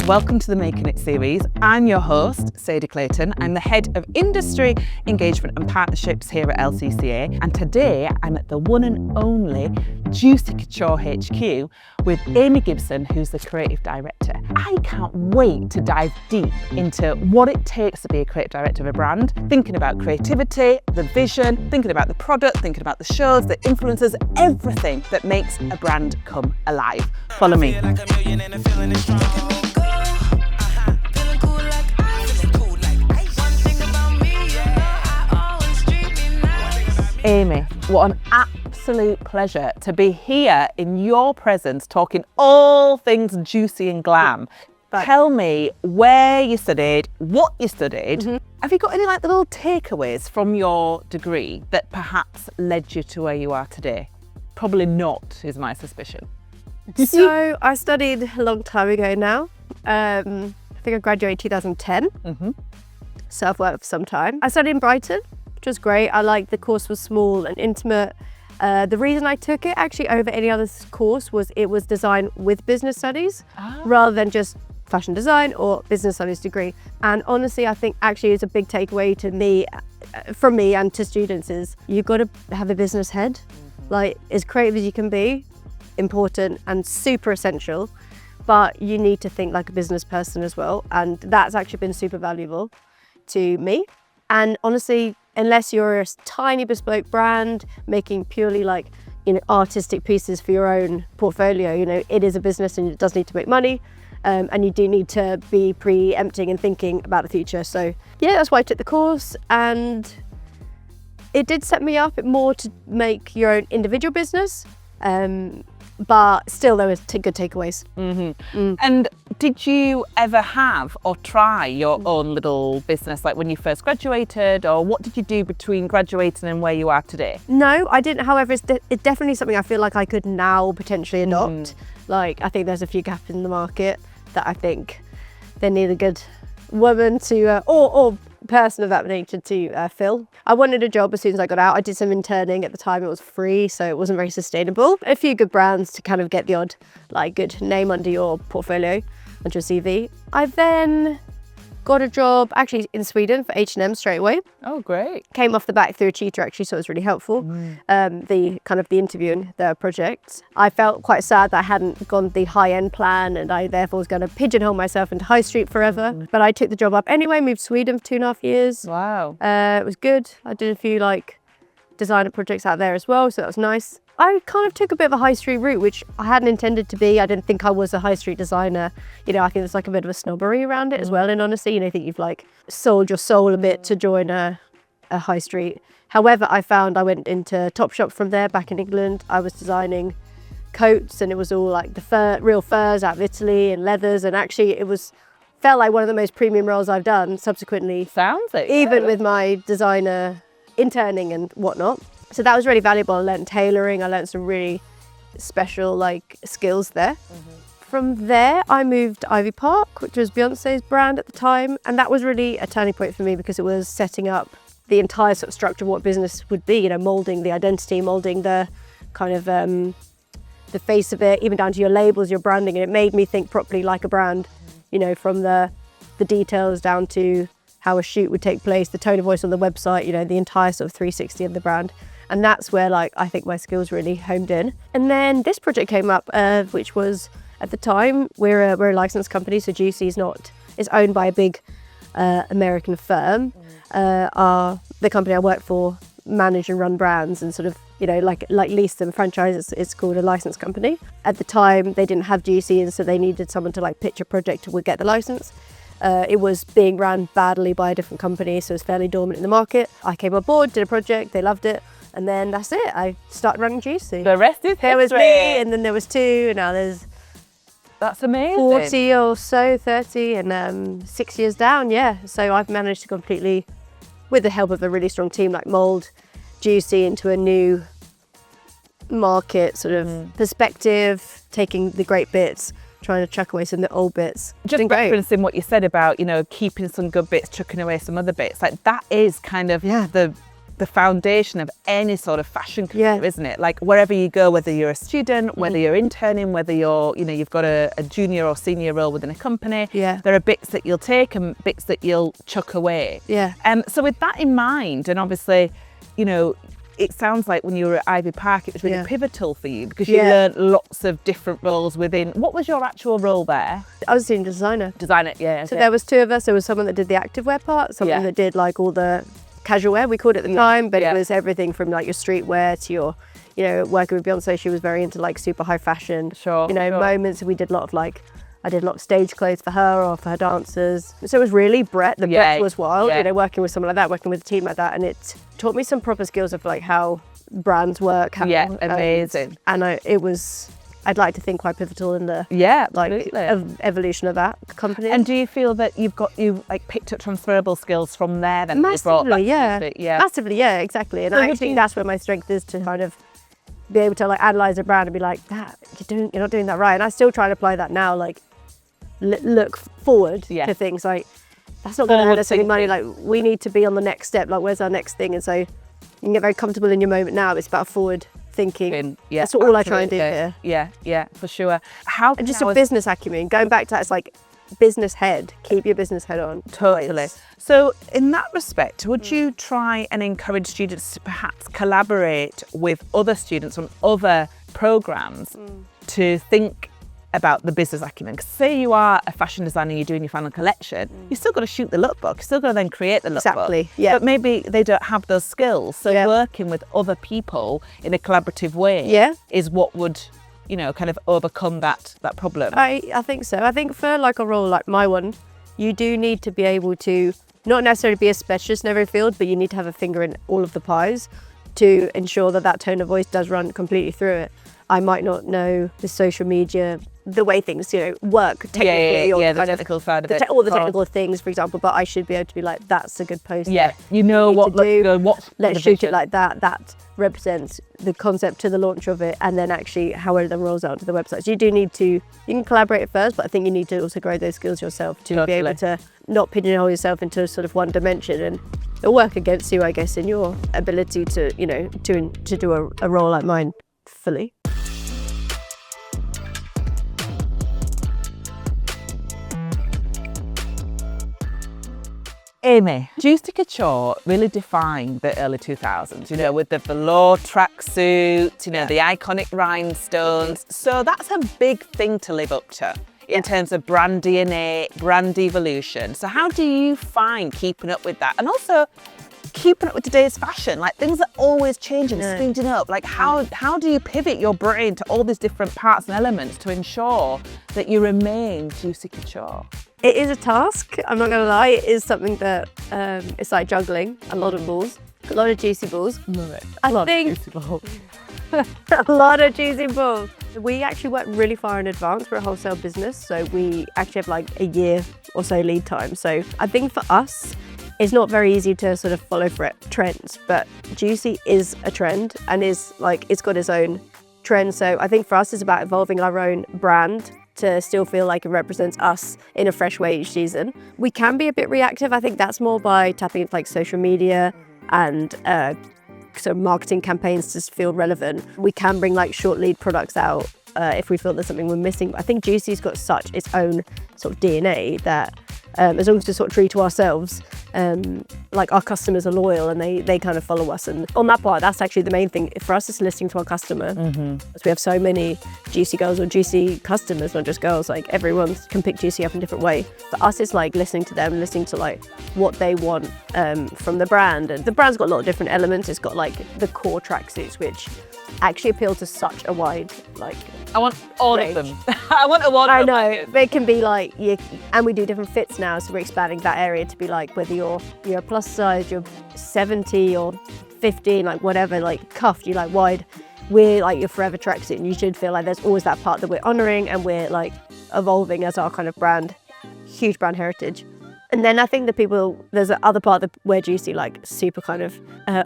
welcome to the Making It series. I'm your host, Sadie Clayton. I'm the Head of Industry, Engagement and Partnerships here at LCCA. And today I'm at the one and only Juicy Couture HQ with Amy Gibson, who's the Creative Director. I can't wait to dive deep into what it takes to be a Creative Director of a brand, thinking about creativity, the vision, thinking about the product, thinking about the shows, the influencers, everything that makes a brand come alive. Follow me. Amy, what an absolute pleasure to be here in your presence talking all things juicy and glam. Tell me where you studied, what you studied. Have you got any little takeaways from your degree that perhaps led you to where you are today? Probably not, is my suspicion. So I studied a long time ago now. I think I graduated 2010. So I've worked for some time. I studied in Brighton, which was great. I liked the course was small and intimate. The reason I took it actually over any other course was it was design with business studies rather than just fashion design or business studies degree. And honestly, I think actually it's a big takeaway to me, from me and to students is you've got to have a business head. Like as creative as you can be, important and super essential, but you need to think like a business person as well. And that's actually been super valuable to me. And honestly, unless you're a tiny bespoke brand making purely artistic pieces for your own portfolio, it is a business and it does need to make money. And you do need to be preempting and thinking about the future. So yeah, that's why I took the course, and it did set me up more to make your own individual business. But still there was good takeaways. And did you ever have or try your own little business when you first graduated, or what did you do between graduating and where you are today? No, I didn't. However, it's definitely something I feel like I could now potentially adopt. I think there's a few gaps in the market that I think they need a good woman to, or person of that nature to fill. I wanted a job as soon as I got out. I did some interning at the time. It was free, so it wasn't very sustainable. A few good brands to kind of get the odd good name under your portfolio, under your CV. I then got a job actually in Sweden for H&M straight away. Oh, great. Came off the back through a tutor actually, so it was really helpful. The interviewing, the project. I felt quite sad that I hadn't gone the high-end plan, and I therefore was going to pigeonhole myself into high street forever. But I took the job up anyway, moved to Sweden for 2.5 years. Wow. It was good. I did a few designer projects out there as well, so that was nice. I kind of took a bit of a high street route, which I hadn't intended to be. I didn't think I was a high street designer. I think there's a bit of a snobbery around it as well. And honestly, I think you've sold your soul a bit to join a high street. However, I found I went into Topshop from there back in England. I was designing coats, and it was all the real furs out of Italy and leathers. And actually felt like one of the most premium roles I've done subsequently. Sounds it. Even with my designer interning and whatnot. So that was really valuable. I learned tailoring. I learned some really special skills there. From there, I moved to Ivy Park, which was Beyonce's brand at the time. And that was really a turning point for me because it was setting up the entire sort of structure of what business would be, molding the identity, molding the kind of the face of it, even down to your labels, your branding. And it made me think properly like a brand, from the details down to how a shoot would take place, the tone of voice on the website, the entire sort of 360 of the brand. And that's where I think my skills really homed in. And then this project came up, which was at the time, we're a licensed company, so Juicy is owned by a big American firm. The company I work for manage and run brands and sort of, lease them, franchise, it's called a licensed company. At the time, they didn't have Juicy, and so they needed someone to pitch a project to get the license. It was being run badly by a different company, so it was fairly dormant in the market. I came on board, did a project, they loved it, and then that's it. I started running Juicy. The rest is history. There was me, and then there was 2, and now there's That's amazing. 40 or so, 30, and 6 years down, yeah. So I've managed to completely, with the help of a really strong team, mold Juicy into a new market sort of perspective, taking the great bits, trying to chuck away some of the old bits. Just referencing what you said about, keeping some good bits, chucking away some other bits. That is kind of the the foundation of any sort of fashion career, isn't it? Like wherever you go, whether you're a student, whether you're interning, whether you're, you know, you've got a junior or senior role within a company, there are bits that you'll take and bits that you'll chuck away. So with that in mind, and obviously, you know, it sounds like when you were at Ivy Park, it was really pivotal for you because you learned lots of different roles within. What was your actual role there? I was a senior designer. Designer, yeah. So there was two of us. There was someone that did the activewear part, someone that did like all the casual wear, we called it at the time, but it was everything from like your streetwear to your, you know, working with Beyonce, she was very into like super high fashion, you know, moments. We did a lot of like, I did a lot of stage clothes for her or for her dancers. So it was really breadth. The breadth was wild, you know, working with someone like that, working with a team like that. And it taught me some proper skills of like how brands work. How, amazing. And I'd like to think quite pivotal in the evolution of that company. And do you feel that you like picked up transferable skills from there then? Massively, Massively, yeah, exactly. And I think that's where my strength is, to kind of be able to like analyze a brand and be like, that you're not doing that right. And I still try to apply that now, like look forward to things like, that's not going to earn us any money. Like we need to be on the next step. Like where's our next thing? And so you can get very comfortable in your moment now. It's about forward thinking. That's all I try and do here. Yeah, for sure. And just a business acumen. Going back to that, it's like business head. Keep your business head on. Totally. So in that respect, would you try and encourage students to perhaps collaborate with other students on other programs to think about the business acumen? Because say you are a fashion designer, you're doing your final collection, you've still got to shoot the lookbook, you've still got to then create the lookbook. But maybe they don't have those skills. So working with other people in a collaborative way is what would, you know, kind of overcome that problem. I think so. I think for like a role like my one, you do need to be able to not necessarily be a specialist in every field, but you need to have a finger in all of the pies to ensure that that tone of voice does run completely through it. I might not know the social media, the way things, you know, work technically, or the technical side of it, all the technical things, for example. But I should be able to be like, that's a good post. You know what to do. Let's shoot it like that. That represents the concept to the launch of it, and then actually how it then rolls out to the website. So you do need to. You can collaborate at first, but I think you need to also grow those skills yourself to be able to not pigeonhole yourself into sort of one dimension, and it'll work against you, I guess, in your ability to, you know, to do a role like mine fully. Amy, Juicy Couture really defined the early 2000s, you know, with the velour tracksuit, you know, the iconic rhinestones. So that's a big thing to live up to in terms of brand DNA, brand evolution. So how do you find keeping up with that? And also keeping up with today's fashion, like things are always changing, speeding up. Like how do you pivot your brain to all these different parts and elements to ensure that you remain Juicy Couture? It is a task, I'm not gonna lie. It is something that, it's like juggling a lot of balls, a lot of juicy balls. Love it. A lot of juicy balls. We actually work really far in advance. We're a wholesale business, so we actually have like a year or so lead time. So I think for us, it's not very easy to sort of follow trends, but Juicy is a trend and is like, it's got its own trend. So I think for us, it's about evolving our own brand to still feel like it represents us in a fresh way each season. We can be a bit reactive. I think that's more by tapping into like social media and sort of marketing campaigns to feel relevant. We can bring like short lead products out if we feel there's something we're missing. I think Juicy's got such its own sort of DNA that as long as we're sort of true to ourselves, like our customers are loyal and they kind of follow us. And on that part, that's actually the main thing. For us, it's listening to our customer. Because we have so many Juicy girls or Juicy customers, not just girls, like everyone can pick Juicy up in a different way. For us, it's like listening to them, listening to like what they want from the brand. And the brand's got a lot of different elements. It's got like the core tracksuits, which actually appeal to such a wide, like, I want all range. of them. I want a lot of them. I know, it can be like, and we do different fits now, so we're expanding that area to be like, whether you're a plus size, you're 70 or 15, like whatever, like cuffed, you like wide, we're like your forever tracksuit, and you should feel like there's always that part that we're honouring and we're like evolving as our kind of brand, huge brand heritage. And then I think there's the other part where Juicy, like super kind of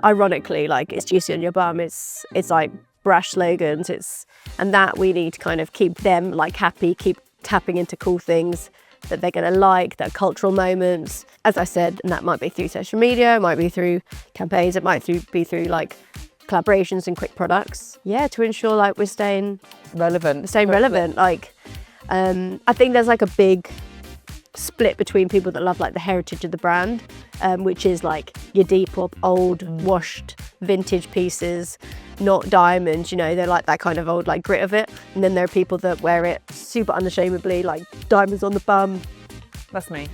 ironically, like it's juicy on your bum, it's like brash slogans, and that we need to kind of keep them like happy, keep tapping into cool things, that they're going to like, that are cultural moments. As I said, and that might be through social media, it might be through campaigns, it might be through like collaborations and quick products. Yeah, to ensure like we're staying relevant. Like, I think there's like a big split between people that love like the heritage of the brand, which is like your Depop, old, washed, vintage pieces, not diamonds, you know, they're like that kind of old like grit of it. And then there are people that wear it super unashamedly, like diamonds on the bum. That's me.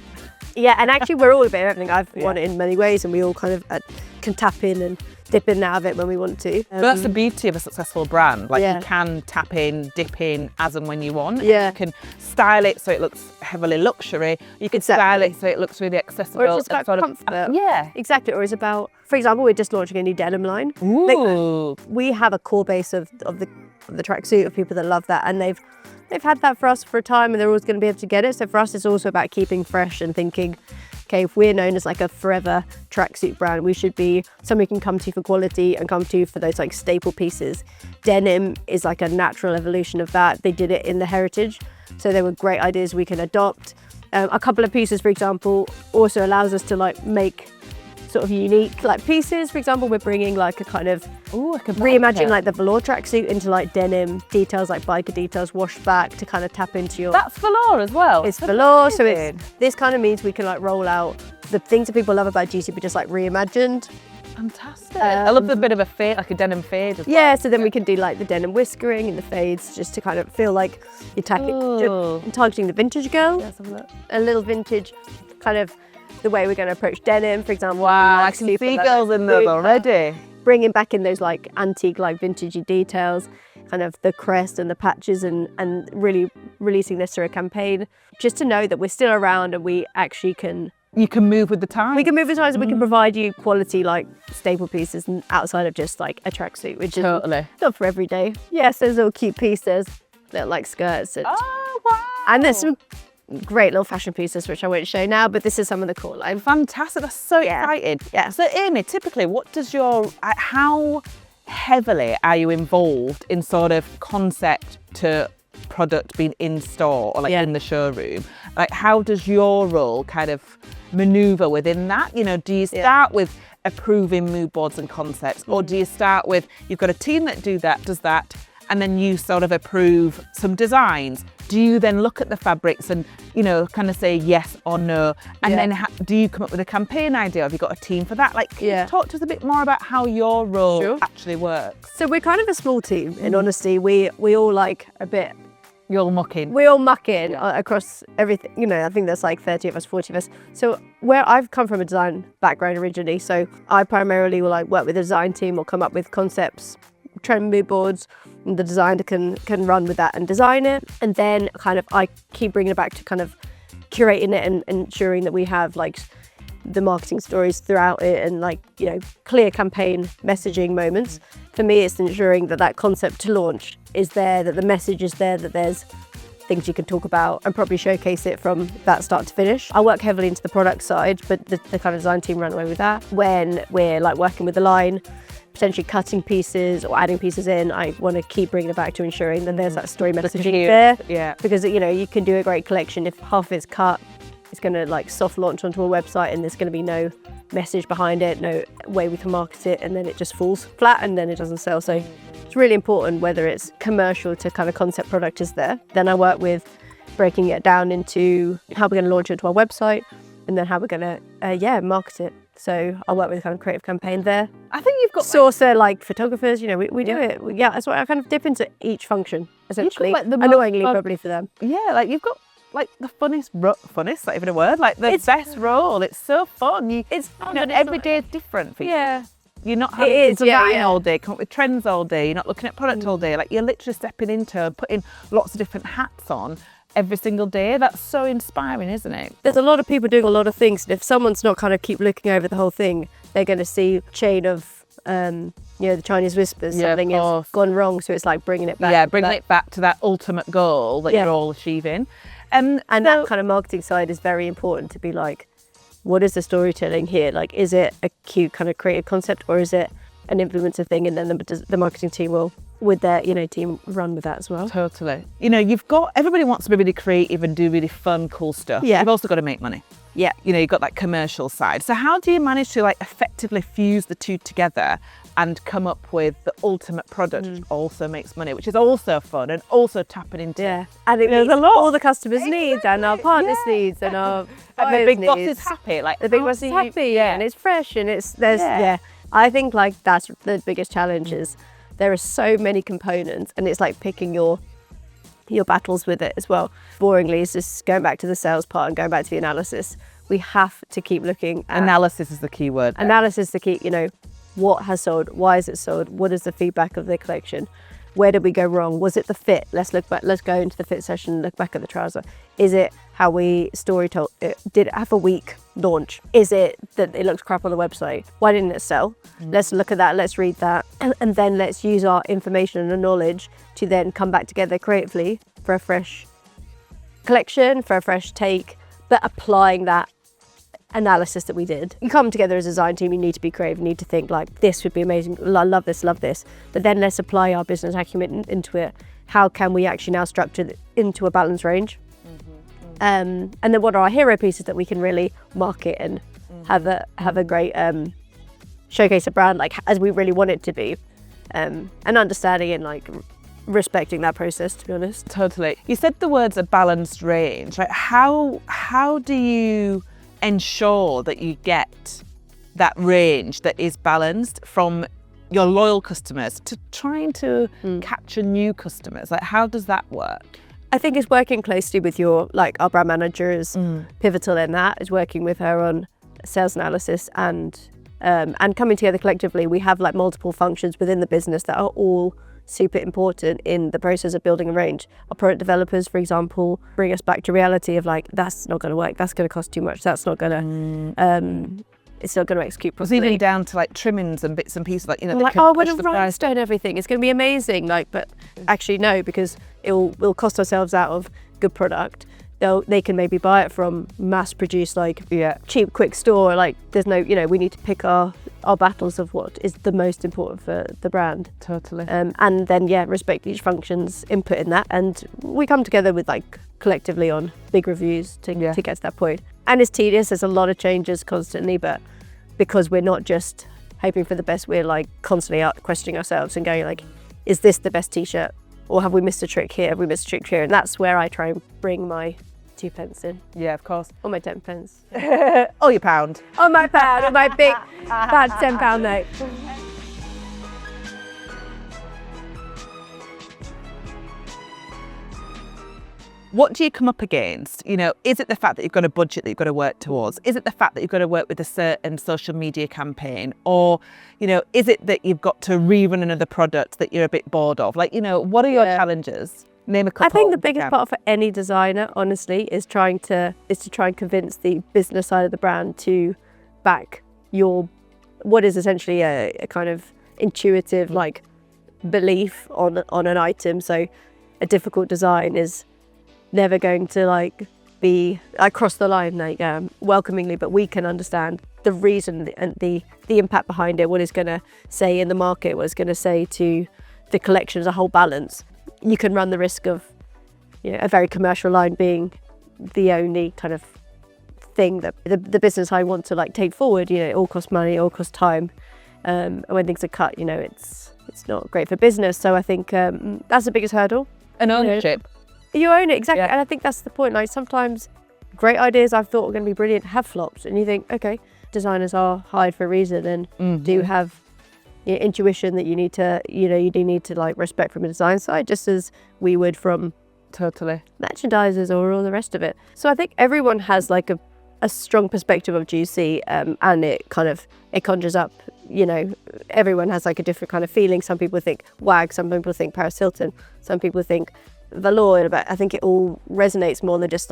Yeah, and actually we're all a bit of everything. I've worn it in many ways, and we all kind of can tap in and dip in and out of it when we want to. But that's the beauty of a successful brand. Like Yeah. you can tap in, dip in as and when you want. Yeah. You can style it so it looks heavily luxury. You can style it so it looks really accessible. Or it's just and about comfort. Yeah. Exactly. Or it's about, for example, we're just launching a new denim line. Ooh. We have a core base of the tracksuit of people that love that, and they've had that for us for a time, and they're always going to be able to get it. So for us, it's also about keeping fresh and thinking, okay, if we're known as like a forever tracksuit brand, we should be somebody can come to for quality and come to for those like staple pieces. Denim is like a natural evolution of that. They did it in the heritage, so they were great ideas we can adopt. A couple of pieces, for example, also allows us to like make sort of unique like pieces. For example, we're bringing like a kind of reimagining like the velour tracksuit into like denim details, like biker details, washed back to kind of tap into your. That's velour as well. It's velour, so this kind of means we can like roll out the things that people love about Juicy, but just like reimagined. Fantastic. I love the bit of a fade, like a denim fade as well. Yeah, so then we can do like the denim whiskering and the fades, just to kind of feel like you're targeting the vintage girl. Let's have a look. A little vintage kind of the way we're going to approach denim, for example. Wow, like I can see girls in those already. Bringing back in those like antique, like vintagey details, kind of the crest and the patches, and really releasing this through a campaign, just to know that we're still around and we actually can. You can move with the time. We can move with the times, and we can provide you quality like staple pieces and outside of just like a tracksuit, which is not for every day. Yes, there's little cute pieces, little like skirts. And, oh, wow. And there's some great little fashion pieces, which I won't show now, but this is some of the core line. Fantastic, that's so exciting. Yeah. So Amy, typically what does how heavily are you involved in sort of concept to product being in store or like in the showroom? Like how does your role kind of maneuver within that? You know, do you start with approving mood boards and concepts, or do you start with, you've got a team that does that, and then you sort of approve some designs? Do you then look at the fabrics and, you know, kind of say yes or no? And then do you come up with a campaign idea? Have you got a team for that? Like, can you talk to us a bit more about how your role actually works? So we're kind of a small team, in honesty. We all like a bit. You're all mucking. We all muck in across everything. You know, I think there's like 30 of us, 40 of us. So where I've come from a design background originally, so I primarily will like work with the design team or come up with concepts, trend mood boards, and the designer can run with that and design it. And then kind of I keep bringing it back to kind of curating it and ensuring that we have like the marketing stories throughout it and like, you know, clear campaign messaging moments. For me, it's ensuring that that concept to launch is there, that the message is there, that there's things you can talk about and probably showcase it from that start to finish. I work heavily into the product side, but the kind of design team run away with that. When we're like working with the line, potentially cutting pieces or adding pieces in, I want to keep bringing it back to ensuring that there's that story messaging there. Yeah. Because, you know, you can do a great collection if half is cut, it's going to like soft launch onto a website and there's going to be no message behind it, no way we can market it, and then it just falls flat and then it doesn't sell. So it's really important whether it's commercial to kind of concept product is there. Then I work with breaking it down into how we're going to launch it to our website and then how we're going to market it. So I work with a kind of creative campaign there. I think you've got saucer like photographers, you know, we do it. Yeah, that's why I kind of dip into each function essentially. Like annoyingly probably for them. Yeah, like you've got like the funnest, not even a word, like the best role. It's so fun. It's fun, you know, every day is different for you. Yeah. You're not having to design all day, come up with trends all day. You're not looking at product all day. Like you're literally stepping into putting lots of different hats on every single day. That's so inspiring, isn't it? There's a lot of people doing a lot of things, and if someone's not kind of keep looking over the whole thing, they're going to see a chain of, you know, the Chinese whispers. Something has gone wrong, so it's like bringing it back. Yeah, bringing it back to that ultimate goal that you're all achieving. And that kind of marketing side is very important to be like, what is the storytelling here? Like, is it a cute kind of creative concept or is it an influencer thing? And then the marketing team will with their, team run with that as well. Totally. Everybody wants to be really creative and do really fun, cool stuff. Yeah. You've also got to make money. Yeah. You've got that commercial side. So how do you manage to like effectively fuse the two together and come up with the ultimate product which also makes money, which is also fun and also tapping into? Yeah. And it meets all the customers' needs and our partners' needs and our and the big boss needs. is happy. Like the big boss is happy, and it's fresh and I think like that's the biggest challenge is there are so many components and it's like picking your battles with it as well. Boringly, it's just going back to the sales part and going back to the analysis. We have to keep looking at analysis is the key word. Analysis to keep, what has sold, why is it sold, what is the feedback of the collection, where did we go wrong, was it the fit? Let's look back, let's go into the fit session, look back at the trouser. Is it how we story told it? Did it have a weak launch? Is it that it looked crap on the website? Why didn't it sell? Let's look at that, let's read that, and then let's use our information and the knowledge to then come back together creatively for a fresh collection, for a fresh take, but applying that analysis that we did. You come together as a design team, you need to be creative, you need to think like, this would be amazing, I love this, but then let's apply our business acumen into it. How can we actually now structure it into a balanced range? And then what are our hero pieces that we can really market and have a great showcase a brand like as we really want it to be, and understanding and like respecting that process, to be honest. Totally. You said the words a balanced range. Like how do you ensure that you get that range that is balanced from your loyal customers to trying to capture new customers? Like how does that work? I think it's working closely with our brand manager is pivotal in that, is working with her on sales analysis and coming together collectively. We have like multiple functions within the business that are all super important in the process of building a range. Our product developers, for example, bring us back to reality of like, that's not going to work, that's going to cost too much, that's not going to, it's not going to execute properly. It's even down to like trimmings and bits and pieces, like, like, oh, we're going to rhinestone everything, it's going to be amazing, like, but actually no, because we'll cost ourselves out of good product. They can maybe buy it from mass-produced, cheap, quick store. Like, there's no, we need to pick our battles of what is the most important for the brand. Totally. And then, respect each function's input in that. And we come together with, collectively on big reviews to get to that point. And it's tedious. There's a lot of changes constantly, but because we're not just hoping for the best, we're, constantly questioning ourselves and going, is this the best T-shirt? Or have we missed a trick here? Have we missed a trick here? And that's where I try and bring my 2 pence in. Yeah, of course. Or my 10 pence. Or your pound. Or my pound, or my big bad £10 note. What do you come up against? Is it the fact that you've got a budget that you've got to work towards? Is it the fact that you've got to work with a certain social media campaign? Or, is it that you've got to rerun another product that you're a bit bored of? What are your challenges? Name a couple. I think the biggest part for any designer, honestly, is to try and convince the business side of the brand to back what is essentially a kind of intuitive belief on an item. So a difficult design is never going to be cross the line welcomingly, but we can understand the reason and the impact behind it, what it's going to say in the market, what it's going to say to the collection as a whole balance. You can run the risk of a very commercial line being the only kind of thing that the business I want to take forward. It all costs money, it all costs time, and when things are cut, it's not great for business. So I think that's the biggest hurdle. And ownership. You own it, exactly. And I think that's the point. Sometimes great ideas I've thought were going to be brilliant have flopped, and you think, okay, designers are hired for a reason and do have intuition that you need to, you do need to respect from a design side, just as we would from merchandisers or all the rest of it. So I think everyone has a strong perspective of Juicy, and it conjures up, everyone has a different kind of feeling. Some people think WAG, some people think Paris Hilton, some people think velour, but I think it all resonates more than just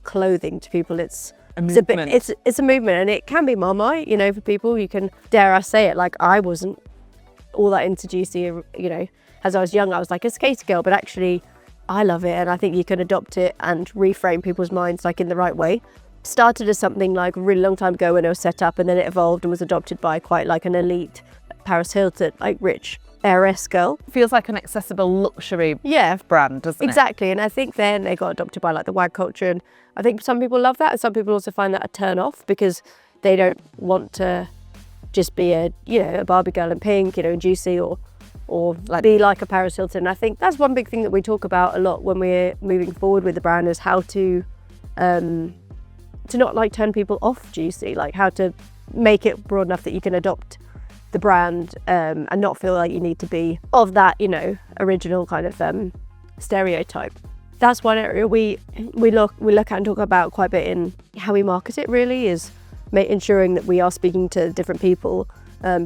clothing to people. It's a movement. It's a movement, and it can be Marmite, for people. You can, dare I say it, I wasn't all that into Juicy, as I was young, I was a skater girl, but actually I love it, and I think you can adopt it and reframe people's minds in the right way. Started as something a really long time ago when it was set up, and then it evolved and was adopted by quite an elite Paris Hilton, rich heiress girl. Feels like an accessible luxury brand, doesn't it? Exactly. And I think then they got adopted by like the wag culture, and I think some people love that, and some people also find that a turn off because they don't want to just be a Barbie girl in pink, and Juicy, or like be like a Paris Hilton. I think that's one big thing that we talk about a lot when we're moving forward with the brand, is how to not like turn people off Juicy, like how to make it broad enough that you can adopt the brand and not feel like you need to be of that original kind of stereotype. That's one area we look at and talk about quite a bit in how we market it. Really is ensuring that we are speaking to different people,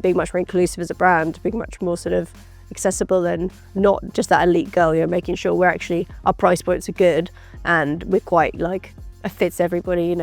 being much more inclusive as a brand, being much more sort of accessible and not just that elite girl, making sure we're actually, our price points are good and we're quite like, it fits everybody,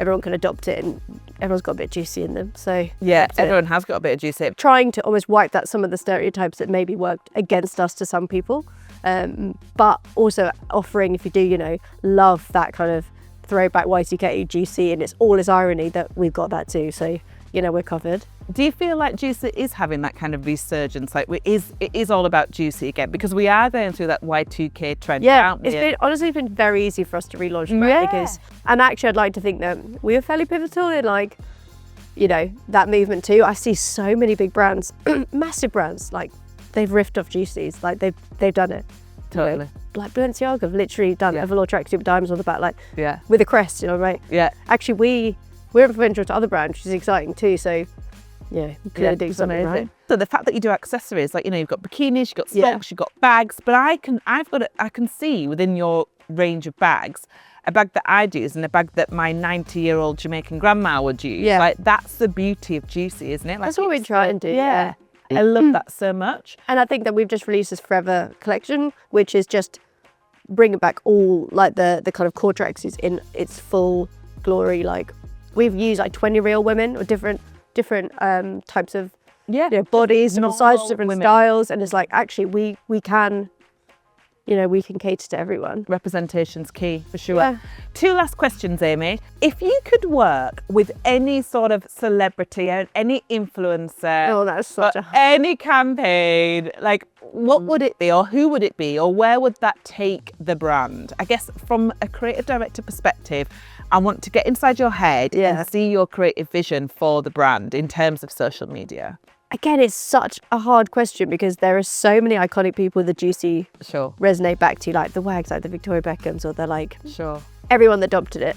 everyone can adopt it and everyone's got a bit juicy in them. So yeah, everyone has got a bit of juicy. Trying to almost wipe that some of the stereotypes that maybe worked against us to some people, but also offering, if you do, love that kind of throwback Y2K juicy and it's all its irony, that we've got that too. So we're covered. Do you feel like Juicy is having that kind of resurgence? Like it is all about Juicy again, because we are going through that Y2K trend. Yeah, it's honestly been very easy for us to relaunch the brand because, and actually I'd like to think that we were fairly pivotal in like, that movement too. I see so many big brands, massive brands, like they've riffed off Juicy's, like they've done it. Totally. Like Balenciaga have literally done a velour tracksuit with diamonds on the back, like with a crest, right? Yeah. Actually, we're influential to other brands, which is exciting too. So we clearly do something right. So the fact that you do accessories, like you've got bikinis, you've got socks, you've got bags, but I can see within your range of bags a bag that I'd use and a bag that my 90-year-old Jamaican grandma would use. Yeah. Like that's the beauty of Juicy, isn't it? Like, that's what we try and do. Yeah. I love that so much. And I think that we've just released this Forever collection, which is just bringing back all like the kind of core tracksuits in its full glory. Like we've used like 20 real women or different types of bodies, different sizes, different styles, and it's like actually we can cater to everyone. Representation's key for sure. Yeah. 2 last questions, Amy. If you could work with any sort of celebrity or any influencer, that's such any campaign, like what would it be, or who would it be, or where would that take the brand? I guess from a creative director perspective, I want to get inside your head and see your creative vision for the brand in terms of social media. Again, it's such a hard question because there are so many iconic people that Juicy resonate back to, like the wags, like the Victoria Beckhams, or they're like everyone that adopted it.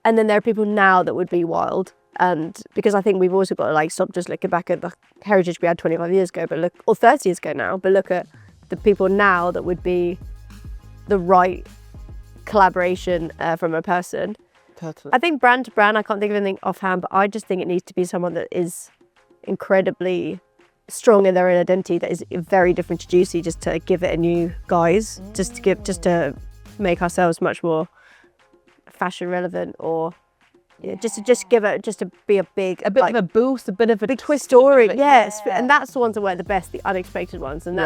And then there are people now that would be wild. And because I think we've also got to like stop just looking back at the heritage we had 25 years ago, or 30 years ago now, but look at the people now that would be the right collaboration from a person. Totally. I think brand to brand, I can't think of anything offhand, but I just think it needs to be someone that is incredibly strong in their own identity, that is very different to Juicy, just to give it a new guise, just to make ourselves much more fashion relevant, or just to be a bit of a boost, a bit of a big twist story. Yes, and that's the ones that were the best, the unexpected ones, and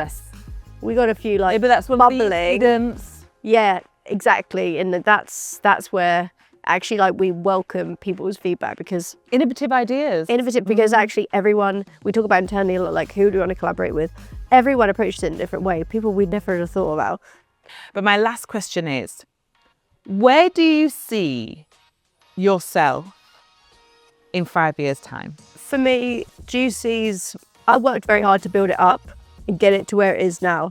we got a few like but that's bubbling. Yeah, exactly, and that's where actually like we welcome people's feedback, because innovative ideas, because actually everyone, we talk about internally a lot, like who do we want to collaborate with, everyone approaches it in a different way, people we'd never have thought about. But my last question is, where do you see yourself in 5 years time? For me, Juicy's, I worked very hard to build it up and get it to where it is now.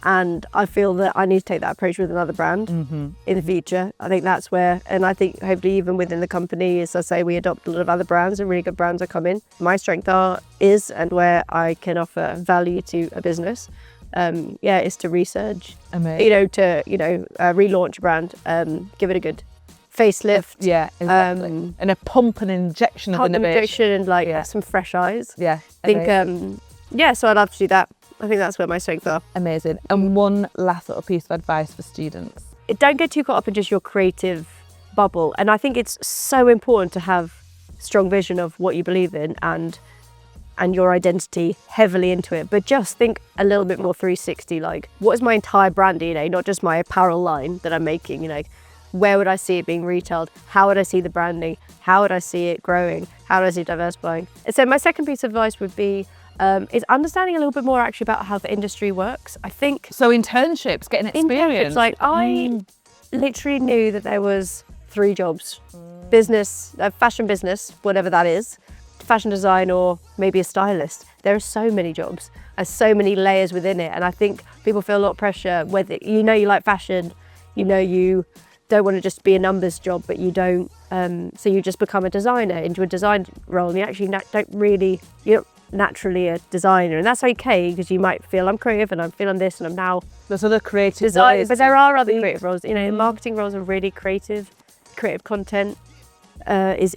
And I feel that I need to take that approach with another brand in the future. I think that's where, and I think hopefully even within the company, as I say, we adopt a lot of other brands and really good brands that come in. My strength is, and where I can offer value to a business, is to research, relaunch a brand, give it a good facelift. Yeah, exactly. And a pump and injection of innovation. And some fresh eyes. Yeah. I think, so I'd love to do that. I think that's where my strengths are. Amazing. And one last little piece of advice for students. Don't get too caught up in just your creative bubble. And I think it's so important to have strong vision of what you believe in and your identity heavily into it. But just think a little bit more 360, like what is my entire brand, not just my apparel line that I'm making, where would I see it being retailed? How would I see the branding? How would I see it growing? How would I see it diversifying? So my second piece of advice would be, is understanding a little bit more actually about how the industry works. I think So internships, getting experience. internships, like I literally knew that there was 3 jobs: business, fashion business, whatever that is, fashion design, or maybe a stylist. There are so many jobs. There's so many layers within it, and I think people feel a lot of pressure. Whether you like fashion, you don't want to just be a numbers job, but you don't. So you just become a designer into a design role, and you actually you're not naturally a designer, and that's okay, because you might feel I'm creative and I'm feeling this, and I'm now There's other creative design. ways But there are other creative roles. Marketing roles are really creative. Creative content is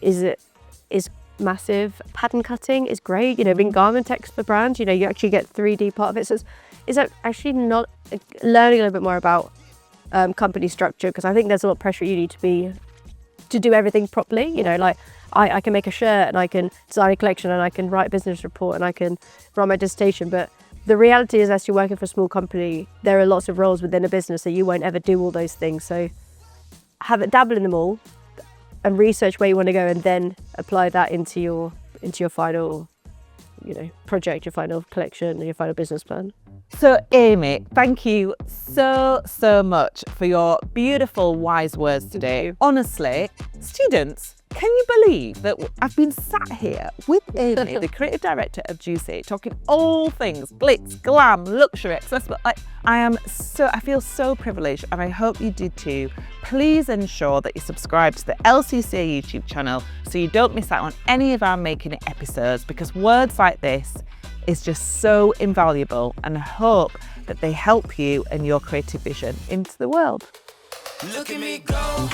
massive. Pattern cutting is great. Being garment text for brands. You actually get 3D part of it. So it's actually not learning a little bit more about company structure, because I think there's a lot of pressure you need to do everything properly. Like I can make a shirt, and I can design a collection, and I can write a business report, and I can run my dissertation. But the reality is, as you're working for a small company, there are lots of roles within a business, so you won't ever do all those things. So dabble in them all, and research where you want to go, and then apply that into your final, project, your final collection, your final business plan. So Amy, thank you so much for your beautiful wise words today. Honestly, students, can you believe that I've been sat here with Amy, the creative director of Juicy, talking all things glitz, glam, luxury, accessible. I feel so privileged, and I hope you did too. Please ensure that you subscribe to the LCCA YouTube channel so you don't miss out on any of our Making It episodes, because words like this is just so invaluable, and I hope that they help you and your creative vision into the world. Look at me go.